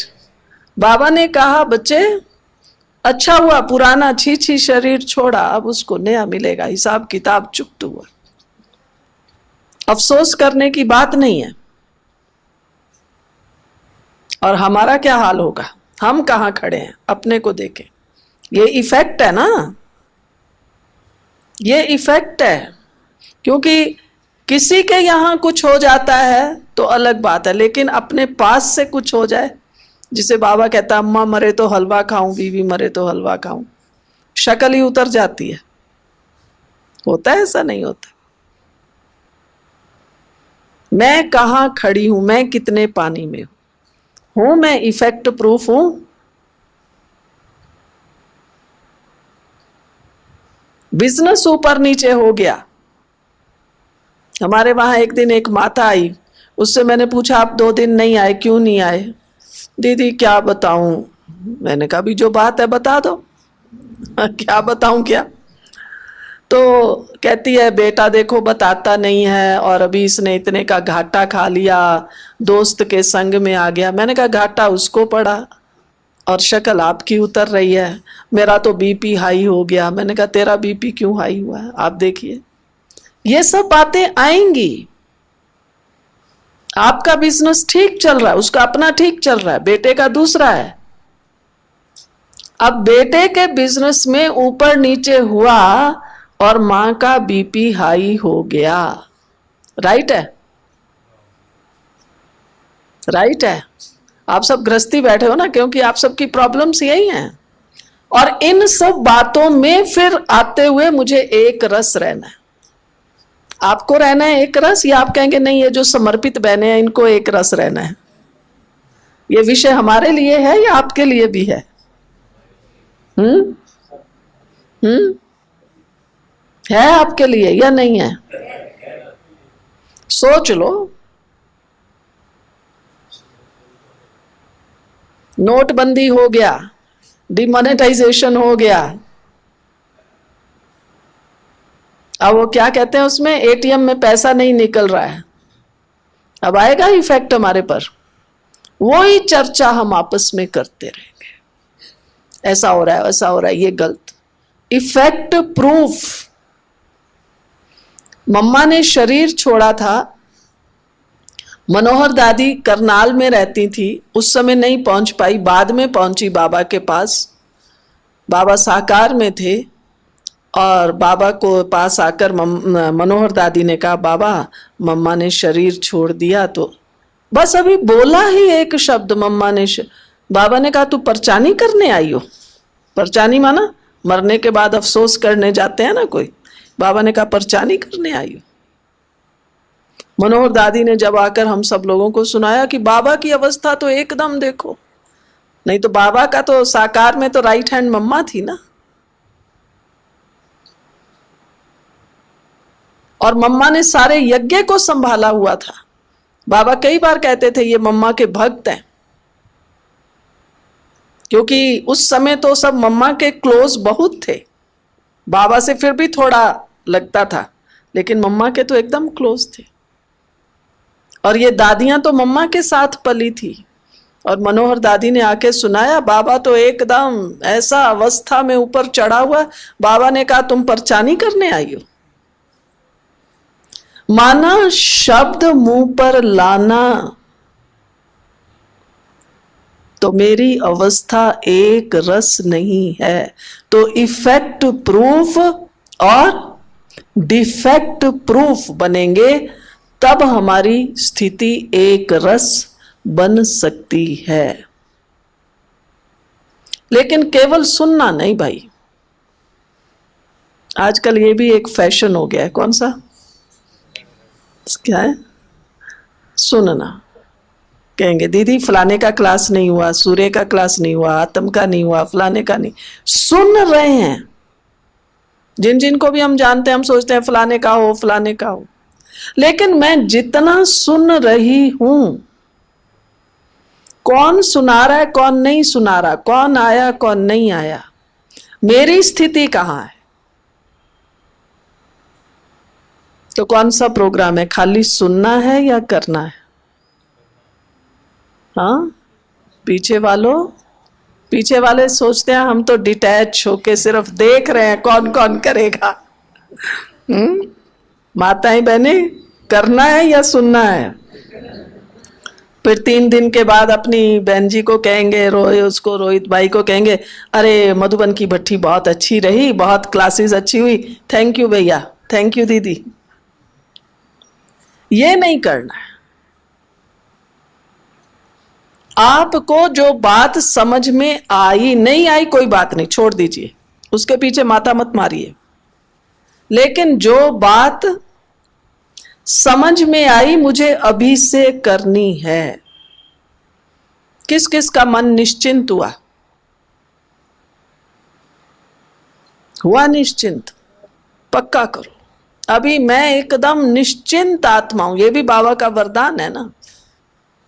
बाबा ने कहा बच्चे अच्छा हुआ पुराना छी छी शरीर छोड़ा, अब उसको नया मिलेगा, हिसाब किताब चुकत हुआ। अफसोस करने की बात नहीं है। और हमारा क्या हाल होगा? हम कहां खड़े हैं, अपने को देखें। ये इफेक्ट है ना, ये इफेक्ट है। क्योंकि किसी के यहां कुछ हो जाता है तो अलग बात है, लेकिन अपने पास से कुछ हो जाए, जिसे बाबा कहता अम्मा मरे तो हलवा खाऊं, बीवी मरे तो हलवा खाऊं, शक्ल ही उतर जाती है। होता है ऐसा? नहीं होता। मैं कहां खड़ी हूं, मैं कितने पानी में हूं, मैं इफेक्ट प्रूफ हूं। बिजनेस ऊपर नीचे हो गया। हमारे वहां एक दिन एक माता आई, उससे मैंने पूछा आप 2 दिन नहीं आए, क्यों नहीं आए? दीदी क्या बताऊं। मैंने कहा भी जो बात है बता दो। क्या बताऊं क्या? तो कहती है बेटा देखो बताता नहीं है, और अभी इसने इतने का घाटा खा लिया, दोस्त के संग में आ गया। मैंने कहा घाटा उसको पड़ा और शक्ल आपकी उतर रही है। मेरा तो बीपी हाई हो गया। मैंने कहा तेरा बीपी क्यों हाई हुआ है? आप देखिए, ये सब बातें आएंगी। आपका बिजनेस ठीक चल रहा है, उसका अपना ठीक चल रहा है, बेटे का दूसरा है। अब बेटे के बिजनेस में ऊपर नीचे हुआ और मां का बीपी हाई हो गया। राइट है? राइट है। आप सब गृहस्थी बैठे हो ना, क्योंकि आप सबकी प्रॉब्लम्स यही हैं। और इन सब बातों में फिर आते हुए मुझे एक रस रहना है। आपको रहना है एक रस, या आप कहेंगे नहीं ये जो समर्पित बहने हैं इनको एक रस रहना है? ये विषय हमारे लिए है या आपके लिए भी है? है आपके लिए या नहीं है? सोच लो। नोटबंदी हो गया, डिमोनेटाइजेशन हो गया। अब वो क्या कहते हैं उसमें, एटीएम में पैसा नहीं निकल रहा है। अब आएगा इफेक्ट हमारे पर। वो ही चर्चा हम आपस में करते रहेंगे, ऐसा हो रहा है वैसा हो रहा है, ये गलत। Effect proof. मम्मा ने शरीर छोड़ा था, मनोहर दादी करनाल में रहती थी, उस समय नहीं पहुंच पाई, बाद में पहुंची बाबा के पास। बाबा साकार में थे और बाबा को पास आकर मनोहर दादी ने कहा बाबा मम्मा ने शरीर छोड़ दिया। तो बस अभी बोला ही एक शब्द मम्मा ने बाबा ने कहा तू परचानी करने आई हो? परचानी माना मरने के बाद अफसोस करने जाते हैं ना कोई। बाबा ने कहा परचानी करने आई हो? मनोहर दादी ने जब आकर हम सब लोगों को सुनाया कि बाबा की अवस्था तो एकदम देखो, नहीं तो बाबा का तो साकार में तो राइट हैंड मम्मा थी ना, और मम्मा ने सारे यज्ञ को संभाला हुआ था। बाबा कई बार कहते थे ये मम्मा के भक्त हैं, क्योंकि उस समय तो सब मम्मा के क्लोज बहुत थे। बाबा से फिर भी थोड़ा लगता था, लेकिन मम्मा के तो एकदम क्लोज थे। और ये दादियां तो मम्मा के साथ पली थी। और मनोहर दादी ने आके सुनाया बाबा तो एकदम ऐसा अवस्था में ऊपर चढ़ा हुआ। बाबा ने कहा तुम परचानी करने आई हो? माना शब्द मुंह पर लाना तो मेरी अवस्था एक रस नहीं है। तो इफेक्ट प्रूफ और डिफेक्ट प्रूफ बनेंगे, तब हमारी स्थिति एक रस बन सकती है। लेकिन केवल सुनना नहीं भाई। आजकल ये भी एक फैशन हो गया है। कौन सा? क्या है? सुनना। कहेंगे दीदी फलाने का क्लास नहीं हुआ, सूर्य का क्लास नहीं हुआ, आत्म का नहीं हुआ, फलाने का नहीं। सुन रहे हैं, जिन जिन को भी हम जानते हैं हम सोचते हैं फलाने का हो, फलाने का हो। लेकिन मैं जितना सुन रही हूं, कौन सुना रहा है कौन नहीं सुना रहा, कौन आया कौन नहीं आया, मेरी स्थिति कहां है। तो कौन सा प्रोग्राम है, खाली सुनना है या करना है? हाँ, पीछे वाले सोचते हैं हम तो डिटैच होके सिर्फ देख रहे हैं कौन कौन करेगा। माताएं बहनें, करना है या सुनना है? फिर 3 दिन के बाद अपनी बहन जी को कहेंगे, रोहित भाई को कहेंगे, अरे मधुबन की भट्ठी बहुत अच्छी रही, बहुत क्लासेस अच्छी हुई, थैंक यू भैया, थैंक यू दीदी। ये नहीं करना है। आपको जो बात समझ में आई नहीं आई कोई बात नहीं, छोड़ दीजिए, उसके पीछे माथा मत मारिए। लेकिन जो बात समझ में आई मुझे अभी से करनी है। किस किस का मन निश्चिंत हुआ निश्चिंत? पक्का करो, अभी मैं एकदम निश्चिंत आत्मा हूं। ये भी बाबा का वरदान है ना।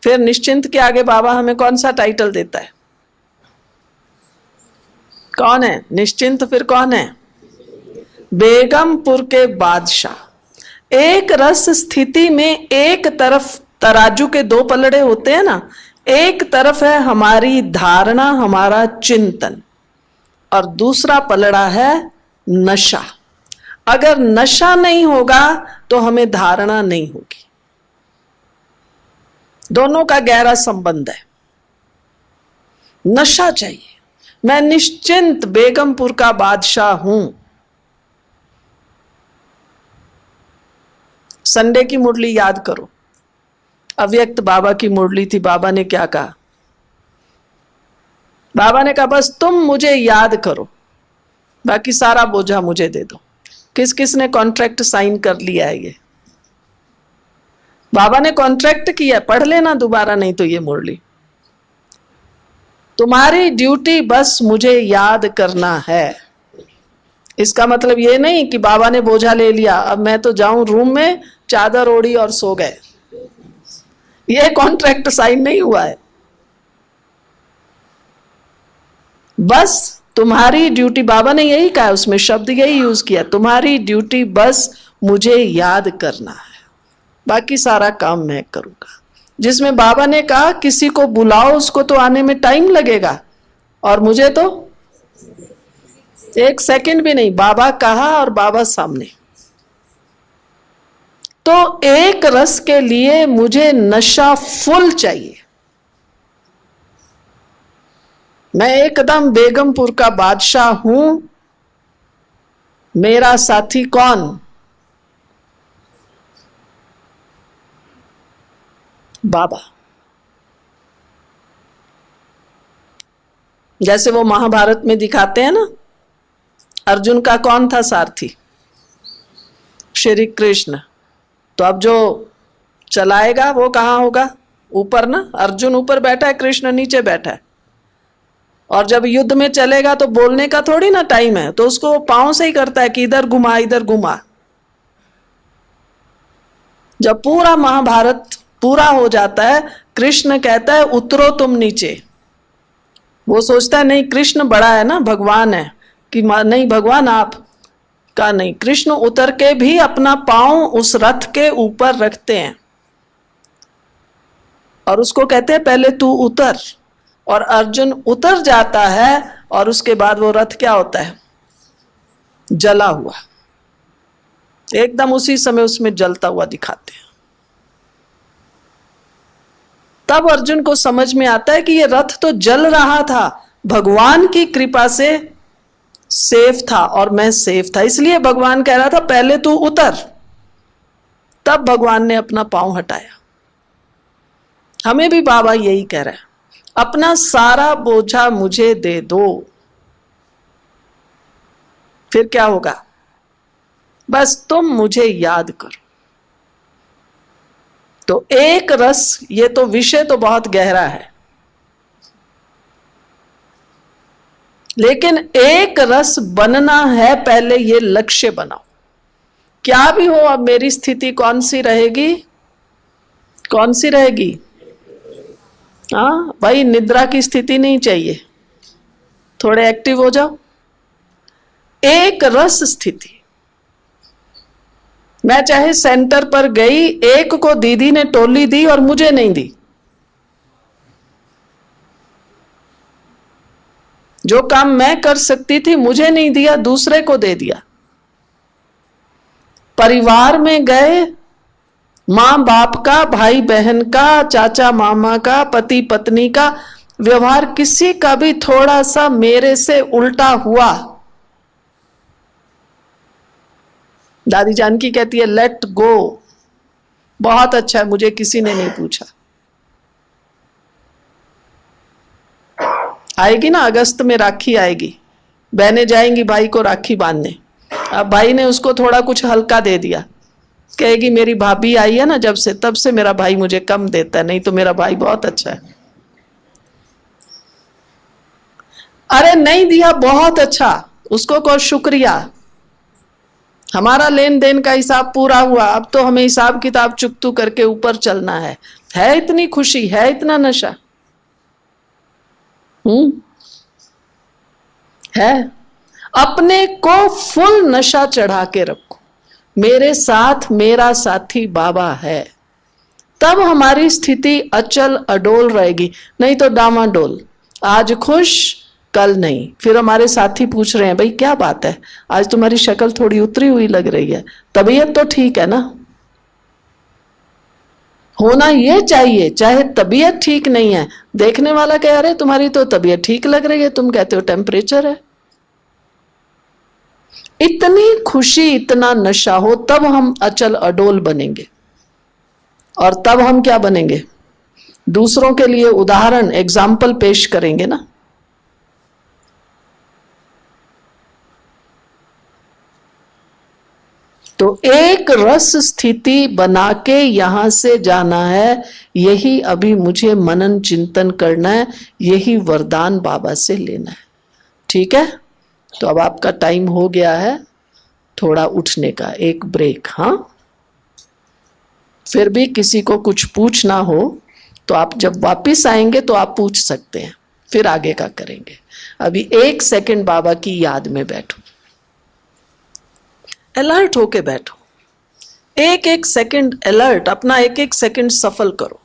फिर निश्चिंत के आगे बाबा हमें कौन सा टाइटल देता है? कौन है निश्चिंत? फिर कौन है? बेगमपुर के बादशाह। एक रस स्थिति में एक तरफ तराजू के 2 पलड़े होते हैं ना, एक तरफ है हमारी धारणा, हमारा चिंतन, और दूसरा पलड़ा है नशा। अगर नशा नहीं होगा तो हमें धारणा नहीं होगी। दोनों का गहरा संबंध है। नशा चाहिए। मैं निश्चिंत बेगमपुर का बादशाह हूं। संडे की मुरली याद करो, अव्यक्त बाबा की मुरली थी। बाबा ने क्या कहा? बाबा ने कहा बस तुम मुझे याद करो, बाकी सारा बोझा मुझे दे दो। किस किस ने कॉन्ट्रैक्ट साइन कर लिया है? ये बाबा ने कॉन्ट्रैक्ट किया, पढ़ लेना दोबारा नहीं तो ये मुरली। तुम्हारी ड्यूटी बस मुझे याद करना है। इसका मतलब ये नहीं कि बाबा ने बोझा ले लिया, अब मैं तो जाऊं रूम में, चादर ओढ़ी और सो गए। ये कॉन्ट्रैक्ट साइन नहीं हुआ है। बस तुम्हारी ड्यूटी, बाबा ने यही कहा, उसमें शब्द यही यूज किया, तुम्हारी ड्यूटी बस मुझे याद करना है, बाकी सारा काम मैं करूंगा। जिसमें बाबा ने कहा किसी को बुलाओ, उसको तो आने में टाइम लगेगा, और मुझे तो 1 सेकंड भी नहीं। बाबा कहा और बाबा सामने। तो एक रस के लिए मुझे नशा फुल चाहिए। मैं एकदम बेगमपुर का बादशाह हूं। मेरा साथी कौन? बाबा। जैसे वो महाभारत में दिखाते हैं ना, अर्जुन का कौन था सारथी? श्री कृष्ण। तो अब जो चलाएगा वो कहां होगा? ऊपर ना। अर्जुन ऊपर बैठा है, कृष्ण नीचे बैठा है। और जब युद्ध में चलेगा तो बोलने का थोड़ी ना टाइम है, तो उसको वो पांव से ही करता है कि इधर घुमा इधर घुमा। जब पूरा महाभारत पूरा हो जाता है, कृष्ण कहता है उतरो तुम नीचे। वो सोचता है नहीं कृष्ण बड़ा है ना, भगवान है, कि नहीं भगवान आप का नहीं। कृष्ण उतर के भी अपना पांव उस रथ के ऊपर रखते हैं और उसको कहते हैं पहले तू उतर। और अर्जुन उतर जाता है और उसके बाद वो रथ क्या होता है? जला हुआ। एकदम उसी समय उसमें जलता हुआ दिखाते हैं। तब अर्जुन को समझ में आता है कि ये रथ तो जल रहा था, भगवान की कृपा से सेफ था और मैं सेफ था, इसलिए भगवान कह रहा था पहले तू उतर। तब भगवान ने अपना पांव हटाया। हमें भी बाबा यही कह रहा है, अपना सारा बोझा मुझे दे दो। फिर क्या होगा? बस तुम मुझे याद करो। तो एक रस, ये तो विषय तो बहुत गहरा है। लेकिन एक रस बनना है, पहले ये लक्ष्य बनाओ। क्या भी हो, अब मेरी स्थिति कौन सी रहेगी? कौन सी रहेगी? हाँ भाई, निद्रा की स्थिति नहीं चाहिए, थोड़े एक्टिव हो जाओ। एक रस स्थिति। मैं चाहे सेंटर पर गई, एक को दीदी ने टोली दी और मुझे नहीं दी। जो काम मैं कर सकती थी मुझे नहीं दिया, दूसरे को दे दिया। परिवार में गए, मां बाप का, भाई बहन का, चाचा मामा का, पति पत्नी का व्यवहार किसी का भी थोड़ा सा मेरे से उल्टा हुआ, दादी जानकी कहती है लेट गो, बहुत अच्छा है, मुझे किसी ने नहीं पूछा। आएगी ना, अगस्त में राखी आएगी, बहनें जाएंगी भाई को राखी बांधने। अब भाई ने उसको थोड़ा कुछ हल्का दे दिया, कहेगी मेरी भाभी आई है ना जब से, तब से मेरा भाई मुझे कम देता है, नहीं तो मेरा भाई बहुत अच्छा है। अरे नहीं दिया, बहुत अच्छा, उसको कहो शुक्रिया, हमारा लेन देन का हिसाब पूरा हुआ, अब तो हमें हिसाब किताब चुकतू करके ऊपर चलना है। इतनी खुशी है, इतना नशा है। अपने को फुल नशा चढ़ा के रखो, मेरे साथ मेरा साथी बाबा है, तब हमारी स्थिति अचल अडोल रहेगी। नहीं तो डामाडोल, आज खुश कल नहीं। फिर हमारे साथी पूछ रहे हैं भाई क्या बात है, आज तुम्हारी शक्ल थोड़ी उतरी हुई लग रही है, तबीयत तो ठीक है ना? होना ये चाहिए, चाहे तबीयत ठीक नहीं है, देखने वाला कह रहे तुम्हारी तो तबीयत ठीक लग रही है, तुम कहते हो टेम्परेचर है। इतनी खुशी, इतना नशा हो, तब हम अचल अडोल बनेंगे। और तब हम क्या बनेंगे? दूसरों के लिए उदाहरण, एग्जाम्पल पेश करेंगे ना। तो एक रस स्थिति बना के यहां से जाना है, यही अभी मुझे मनन चिंतन करना है, यही वरदान बाबा से लेना है। ठीक है, तो अब आपका टाइम हो गया है थोड़ा उठने का, एक ब्रेक। हाँ, फिर भी किसी को कुछ पूछना हो तो आप जब वापिस आएंगे तो आप पूछ सकते हैं, फिर आगे का करेंगे। अभी 1 सेकंड बाबा की याद में बैठो, अलर्ट होके बैठो, 1-1 सेकंड अलर्ट, अपना 1-1 सेकंड सफल करो।